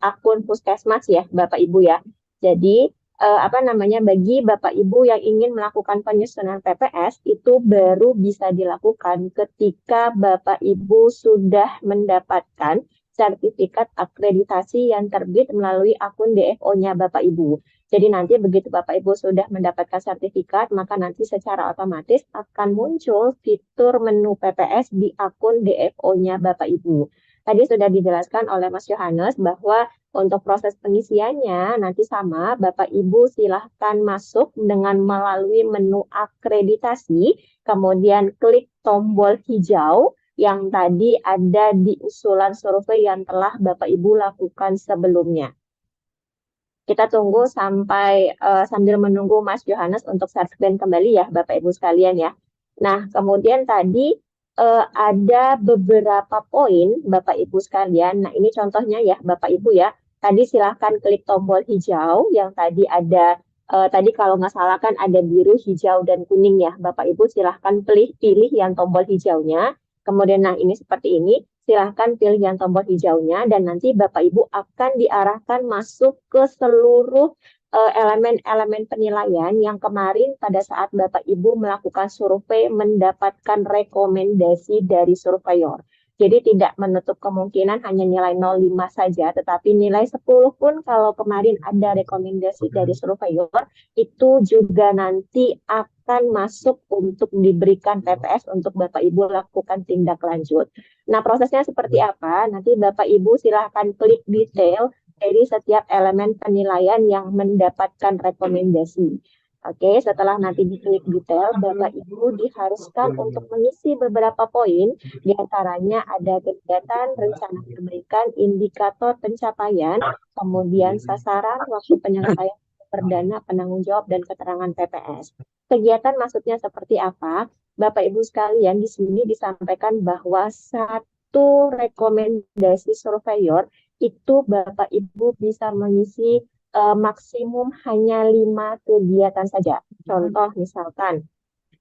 akun Puskesmas ya, Bapak Ibu ya. Jadi bagi Bapak Ibu yang ingin melakukan penyusunan PPS itu baru bisa dilakukan ketika Bapak Ibu sudah mendapatkan sertifikat akreditasi yang terbit melalui akun DFO-nya Bapak Ibu. Jadi nanti begitu Bapak Ibu sudah mendapatkan sertifikat, maka nanti secara otomatis akan muncul fitur menu PPS di akun DFO-nya Bapak Ibu. Tadi sudah dijelaskan oleh Mas Yohanes bahwa untuk proses pengisiannya nanti sama, Bapak Ibu silahkan masuk dengan melalui menu akreditasi, kemudian klik tombol hijau yang tadi ada di usulan survei yang telah Bapak Ibu lakukan sebelumnya. Kita tunggu sampai sambil menunggu Mas Yohanes untuk share screen kembali ya, Bapak Ibu sekalian ya. Nah, kemudian tadi ada beberapa poin Bapak Ibu sekalian. Nah, ini contohnya ya Bapak Ibu ya. Tadi silahkan klik tombol hijau yang tadi ada, tadi kalau nggak salah kan ada biru, hijau, dan kuning ya. Bapak Ibu silahkan pilih yang tombol hijaunya. Kemudian nah ini seperti ini, silahkan pilih yang tombol hijaunya dan nanti Bapak Ibu akan diarahkan masuk ke seluruh elemen-elemen penilaian yang kemarin pada saat Bapak Ibu melakukan survei mendapatkan rekomendasi dari surveyor. Jadi tidak menutup kemungkinan hanya nilai 0,5 saja, tetapi nilai 10 pun kalau kemarin ada rekomendasi dari surveyor, itu juga nanti akan masuk untuk diberikan PPS untuk Bapak Ibu lakukan tindak lanjut. Nah, prosesnya seperti apa? Nanti Bapak Ibu silahkan klik detail dari setiap elemen penilaian yang mendapatkan rekomendasi. Oke, setelah nanti diklik detail, Bapak Ibu diharuskan untuk mengisi beberapa poin, di antaranya ada kegiatan, rencana perbaikan, indikator pencapaian, kemudian sasaran, waktu penyelesaian perdana, penanggung jawab, dan keterangan PPS. Kegiatan maksudnya seperti apa? Bapak Ibu sekalian, di sini disampaikan bahwa satu rekomendasi surveyor itu Bapak Ibu bisa mengisi maksimum hanya 5 kegiatan saja. Contoh misalkan,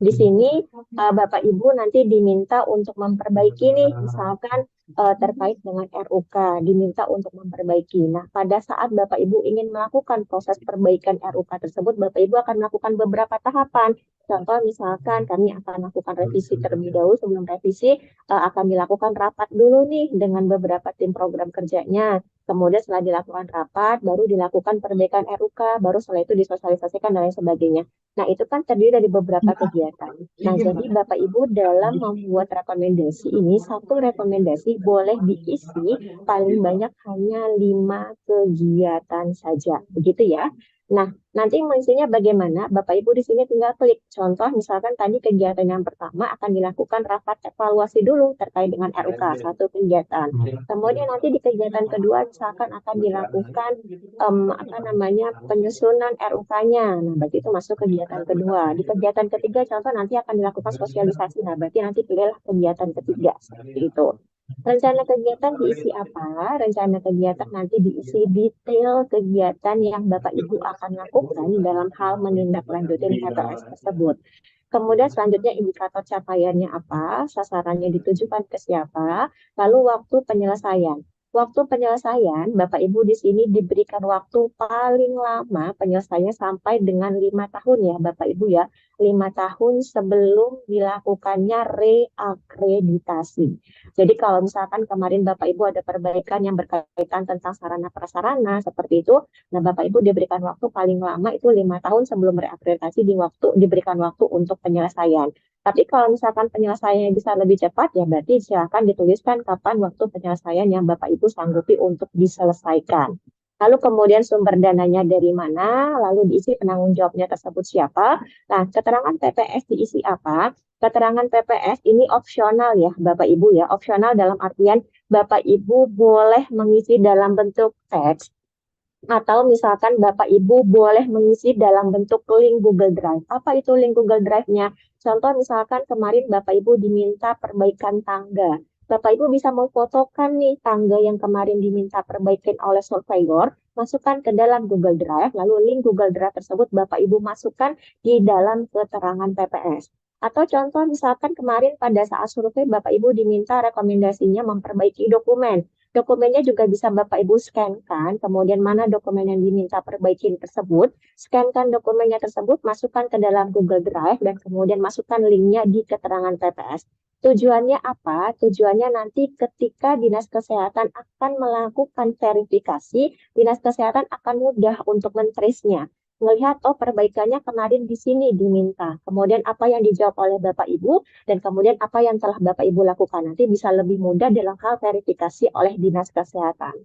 di sini Bapak Ibu nanti diminta untuk memperbaiki nih, misalkan terkait dengan RUK, diminta untuk memperbaiki. Nah, pada saat Bapak Ibu ingin melakukan proses perbaikan RUK tersebut, Bapak Ibu akan melakukan beberapa tahapan. Contoh misalkan kami akan melakukan revisi terlebih dahulu, sebelum revisi akan dilakukan rapat dulu nih dengan beberapa tim program kerjanya. Kemudian setelah dilakukan rapat, baru dilakukan perbaikan RUK, baru setelah itu disosialisasikan dan lain sebagainya. Nah, itu kan terdiri dari beberapa kegiatan. Nah, jadi Bapak Ibu dalam membuat rekomendasi ini, satu rekomendasi boleh diisi paling banyak hanya 5 kegiatan saja. Begitu ya. Nah, nanti mengisinya bagaimana? Bapak Ibu di sini tinggal klik. Contoh, misalkan tadi kegiatan yang pertama akan dilakukan rapat evaluasi dulu terkait dengan RUK, satu kegiatan. Kemudian nanti di kegiatan kedua misalkan akan dilakukan penyusunan RUK-nya. Nah, berarti itu masuk kegiatan kedua. Di kegiatan ketiga contoh nanti akan dilakukan sosialisasi. Nah, berarti nanti pilihlah kegiatan ketiga seperti itu. Rencana kegiatan diisi apa? Rencana kegiatan nanti diisi detail kegiatan yang Bapak Ibu akan lakukan dalam hal menindaklanjuti PPS tersebut. Kemudian selanjutnya indikator capaiannya apa, sasarannya ditujukan ke siapa, lalu waktu penyelesaian. Waktu penyelesaian, Bapak Ibu di sini diberikan waktu paling lama penyelesaiannya sampai dengan 5 tahun ya Bapak Ibu ya. 5 tahun sebelum dilakukannya reakreditasi. Jadi kalau misalkan kemarin Bapak Ibu ada perbaikan yang berkaitan tentang sarana prasarana seperti itu, nah Bapak Ibu diberikan waktu paling lama itu 5 tahun sebelum reakreditasi diberikan waktu untuk penyelesaian. Tapi kalau misalkan penyelesaiannya bisa lebih cepat, ya berarti silakan dituliskan kapan waktu penyelesaian yang Bapak Ibu sanggupi untuk diselesaikan. Lalu kemudian sumber dananya dari mana, lalu diisi penanggung jawabnya tersebut siapa. Nah, keterangan PPS diisi apa? Keterangan PPS ini opsional ya Bapak Ibu ya, opsional dalam artian Bapak Ibu boleh mengisi dalam bentuk teks, atau misalkan Bapak Ibu boleh mengisi dalam bentuk link Google Drive. Apa itu link Google Drive-nya? Contoh misalkan kemarin Bapak Ibu diminta perbaikan tangga. Bapak Ibu bisa memfotokan nih tangga yang kemarin diminta perbaikan oleh surveyor, masukkan ke dalam Google Drive, lalu link Google Drive tersebut Bapak Ibu masukkan di dalam keterangan PPS. Atau contoh misalkan kemarin pada saat survei Bapak Ibu diminta rekomendasinya memperbaiki dokumen. Dokumennya juga bisa Bapak Ibu scan-kan, kemudian mana dokumen yang diminta perbaikin tersebut, scan-kan dokumennya tersebut, masukkan ke dalam Google Drive, dan kemudian masukkan linknya di keterangan TPS. Tujuannya apa? Tujuannya nanti ketika Dinas Kesehatan akan melakukan verifikasi, Dinas Kesehatan akan mudah untuk men-trace-nya. Melihat, oh perbaikannya kemarin di sini diminta. Kemudian apa yang dijawab oleh Bapak Ibu, dan kemudian apa yang telah Bapak Ibu lakukan. Nanti bisa lebih mudah dalam hal verifikasi oleh Dinas Kesehatan.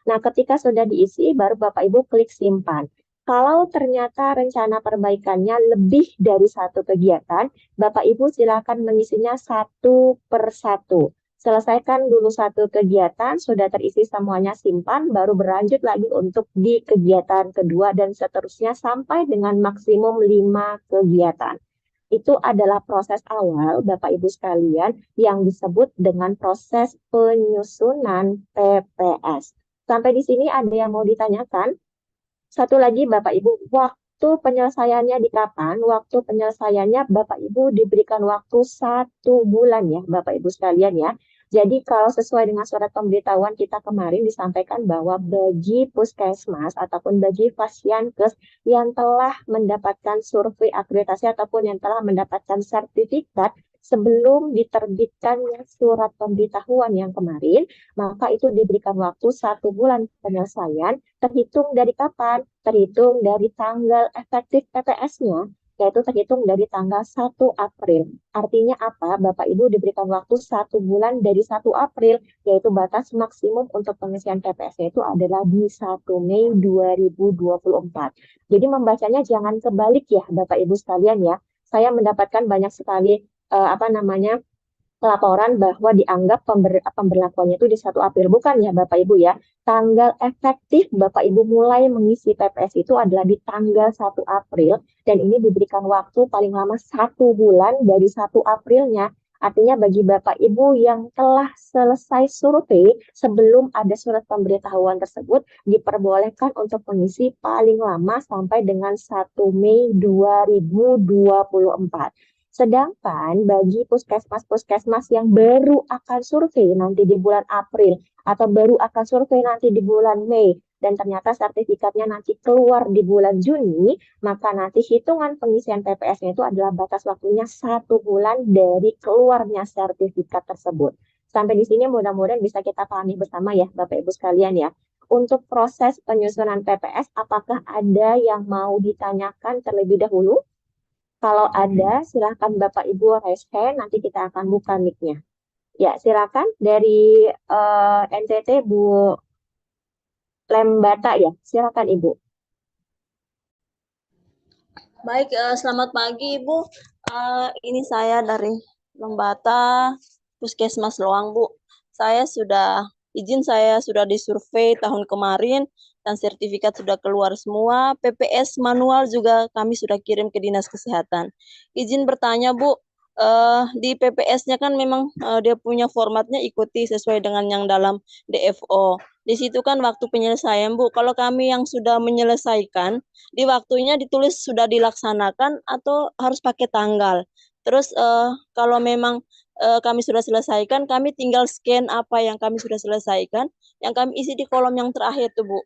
Nah, ketika sudah diisi, baru Bapak Ibu klik simpan. Kalau ternyata rencana perbaikannya lebih dari satu kegiatan, Bapak Ibu silakan mengisinya satu per satu. Selesaikan dulu satu kegiatan, sudah terisi semuanya simpan, baru berlanjut lagi untuk di kegiatan kedua dan seterusnya sampai dengan maksimum 5 kegiatan. Itu adalah proses awal, Bapak Ibu sekalian, yang disebut dengan proses penyusunan PPS. Sampai di sini ada yang mau ditanyakan? Satu lagi Bapak Ibu, waktu penyelesaiannya di kapan? Waktu penyelesaiannya Bapak Ibu diberikan waktu 1 bulan ya Bapak Ibu sekalian ya. Jadi kalau sesuai dengan surat pemberitahuan kita kemarin disampaikan bahwa bagi puskesmas ataupun bagi Fasiankes yang telah mendapatkan survei akreditasi ataupun yang telah mendapatkan sertifikat sebelum diterbitkannya surat pemberitahuan yang kemarin, maka itu diberikan waktu 1 bulan penyelesaian. Terhitung dari kapan? Terhitung dari tanggal efektif PPS-nya, yaitu terhitung dari tanggal 1 April. Artinya apa? Bapak Ibu diberikan waktu 1 bulan dari 1 April, yaitu batas maksimum untuk pengisian PPS-nya itu adalah di 1 Mei 2024. Jadi membacanya jangan kebalik ya Bapak Ibu sekalian ya. Saya mendapatkan banyak sekali laporan bahwa dianggap pemberlakuannya itu di 1 April. Bukan ya Bapak Ibu ya. Tanggal efektif Bapak Ibu mulai mengisi PPS itu adalah di tanggal 1 April. Dan ini diberikan waktu paling lama 1 bulan dari 1 Aprilnya. Artinya bagi Bapak Ibu yang telah selesai survei sebelum ada surat pemberitahuan tersebut, diperbolehkan untuk mengisi paling lama sampai dengan 1 Mei 2024. Sedangkan bagi puskesmas-puskesmas yang baru akan survei nanti di bulan April atau baru akan survei nanti di bulan Mei dan ternyata sertifikatnya nanti keluar di bulan Juni, maka nanti hitungan pengisian PPS-nya itu adalah batas waktunya 1 bulan dari keluarnya sertifikat tersebut. Sampai di sini mudah-mudahan bisa kita pahami bersama ya Bapak Ibu sekalian ya. Untuk proses penyusunan PPS, apakah ada yang mau ditanyakan terlebih dahulu? Kalau ada, silakan Bapak Ibu raise hand, nanti kita akan buka mic-nya. Ya, silakan dari NTT Bu Lembata ya, silakan Ibu. Baik, selamat pagi Ibu. Ini saya dari Lembata, Puskesmas Loang Bu. Saya sudah disurvei tahun kemarin dan sertifikat sudah keluar semua. PPS manual juga kami sudah kirim ke Dinas Kesehatan. Izin bertanya Bu, di PPS-nya kan memang dia punya formatnya ikuti sesuai dengan yang dalam DFO. Di situ kan waktu penyelesaian Bu. Kalau kami yang sudah menyelesaikan, di waktunya ditulis sudah dilaksanakan atau harus pakai tanggal. Terus kalau memang kami sudah selesaikan, kami tinggal scan apa yang kami sudah selesaikan, yang kami isi di kolom yang terakhir tuh Bu,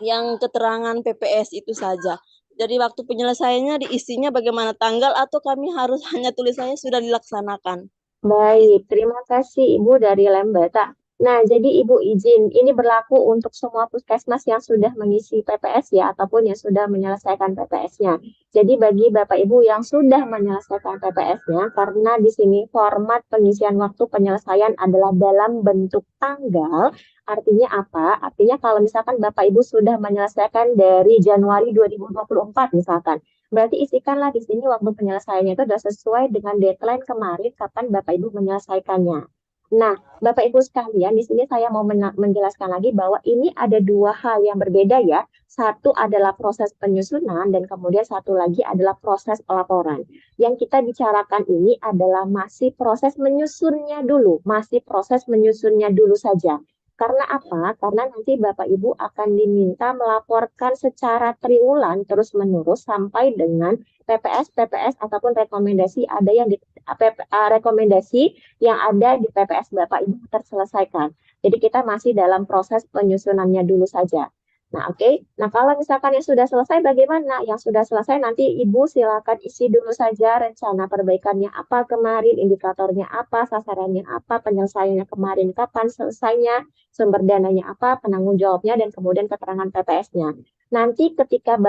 yang keterangan PPS itu saja. Jadi waktu penyelesaiannya diisinya bagaimana tanggal atau kami harus hanya tulisannya sudah dilaksanakan. Baik, terima kasih Ibu dari Lembata. Nah, jadi Ibu izin, ini berlaku untuk semua puskesmas yang sudah mengisi PPS ya, ataupun yang sudah menyelesaikan PPS-nya. Jadi bagi Bapak Ibu yang sudah menyelesaikan PPS-nya, karena di sini format pengisian waktu penyelesaian adalah dalam bentuk tanggal, artinya apa? Artinya kalau misalkan Bapak Ibu sudah menyelesaikan dari Januari 2024 misalkan, berarti isikanlah di sini waktu penyelesaiannya itu sudah sesuai dengan deadline kemarin kapan Bapak Ibu menyelesaikannya. Nah, Bapak Ibu sekalian, di sini saya mau menjelaskan lagi bahwa ini ada dua hal yang berbeda ya. Satu adalah proses penyusunan dan kemudian satu lagi adalah proses pelaporan. Yang kita bicarakan ini adalah masih proses menyusunnya dulu, masih proses menyusunnya dulu saja. Karena apa? Karena nanti Bapak Ibu akan diminta melaporkan secara triwulan terus-menerus sampai dengan PPS ataupun rekomendasi rekomendasi yang ada di PPS Bapak Ibu terselesaikan. Jadi kita masih dalam proses penyusunannya dulu saja. Nah, oke. Nah, kalau misalkan yang sudah selesai bagaimana? Yang sudah selesai nanti Ibu silakan isi dulu saja rencana perbaikannya apa kemarin, indikatornya apa, sasarannya apa, penyelesaiannya kemarin kapan selesainya, sumber dananya apa, penanggung jawabnya, dan kemudian keterangan PPS-nya. Nanti ketika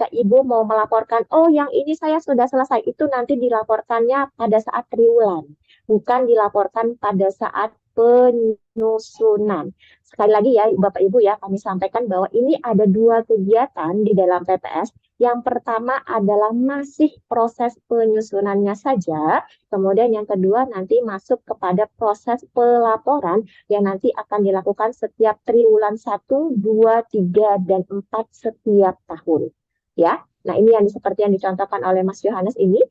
Ibu mau melaporkan, oh yang ini saya sudah selesai, itu nanti dilaporkannya pada saat triwulan, bukan dilaporkan pada saat penyusunan. Sekali lagi ya, Bapak Ibu ya, kami sampaikan bahwa ini ada dua kegiatan di dalam PPS. Yang pertama adalah masih proses penyusunannya saja, kemudian yang kedua nanti masuk kepada proses pelaporan yang nanti akan dilakukan setiap triwulan 1, 2, 3, dan 4 setiap tahun. Ya, nah ini yang seperti yang dicontohkan oleh Mas Yohanes ini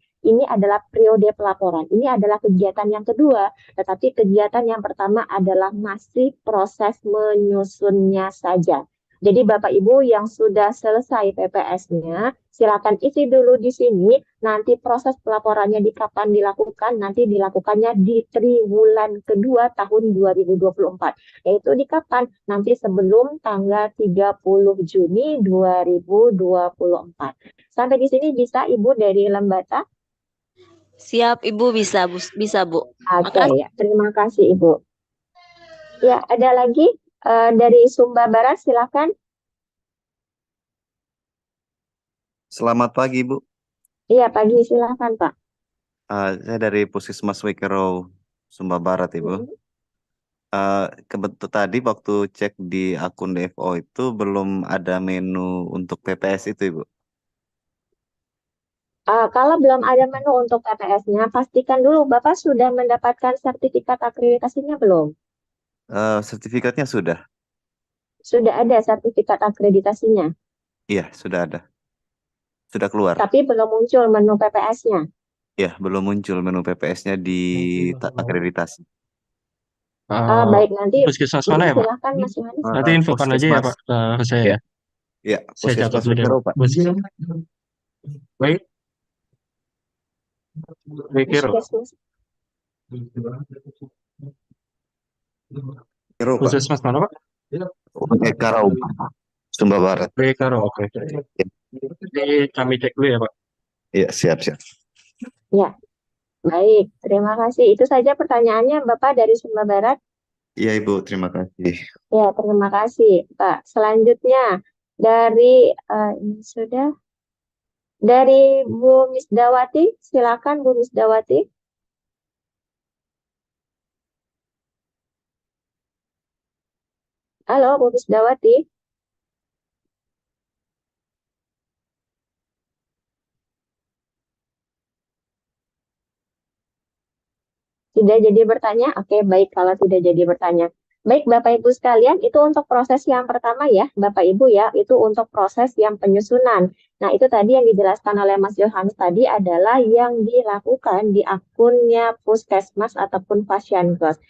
adalah periode pelaporan. Ini adalah kegiatan yang kedua, tetapi kegiatan yang pertama adalah masih proses menyusunnya saja. Jadi Bapak Ibu yang sudah selesai PPS-nya, silakan isi dulu di sini. Nanti proses pelaporannya di kapan dilakukan, nanti dilakukannya di triwulan kedua tahun 2024. Yaitu di kapan? Nanti sebelum tanggal 30 Juni 2024. Sampai di sini bisa Ibu dari Lembata? Siap, Ibu, bisa, Bu. Bisa, Bu. Oke, Makasih. ya. Terima kasih Ibu. Ya, ada lagi dari Sumba Barat, silakan. Selamat pagi, Bu. Iya, pagi, silakan Pak. Saya dari Puskesmas Wekero, Sumba Barat, Ibu. Hmm. Kebetulan tadi waktu cek di akun DFO itu belum ada menu untuk PPS itu, Ibu. Kalau belum ada menu untuk PPS-nya, pastikan dulu Bapak sudah mendapatkan sertifikat akreditasinya belum? Sertifikatnya sudah. Sudah ada sertifikat akreditasinya, Iya, sudah ada. Sudah keluar. tapi belum muncul menu PPS-nya. Ya, belum muncul menu PPS-nya di akreditasi. Baik, nanti Puskesmas mana ya, Pak? silakan Mas Yohanes. Nanti infokan aja ya, Pak, ke saya ya. Iya, Saya catat Puskesmas dulu deh, Wekero, Pak. Pak. Baik. Wekero. Puskesmas. Wekero, Pak. Puskesmas mana, Pak? Wekero, Sumba Barat. Wekero, oke. Jadi kami cek dulu ya, Pak. Iya, siap. Ya, baik. Terima kasih. Itu saja pertanyaannya Bapak dari Sumba Barat. Iya, Ibu, terima kasih. Ya, terima kasih, Pak. Selanjutnya dari ini sudah dari Bu Misdawati, silakan Bu Misdawati. Halo, Bu Misdawati. Tidak jadi bertanya? Oke, baik kalau tidak jadi bertanya. Baik, Bapak Ibu sekalian, itu untuk proses yang pertama ya, Bapak Ibu ya, itu untuk proses yang penyusunan. Nah, itu tadi yang dijelaskan oleh Mas Yohanes tadi adalah yang dilakukan di akunnya Puskesmas ataupun Pasyankes.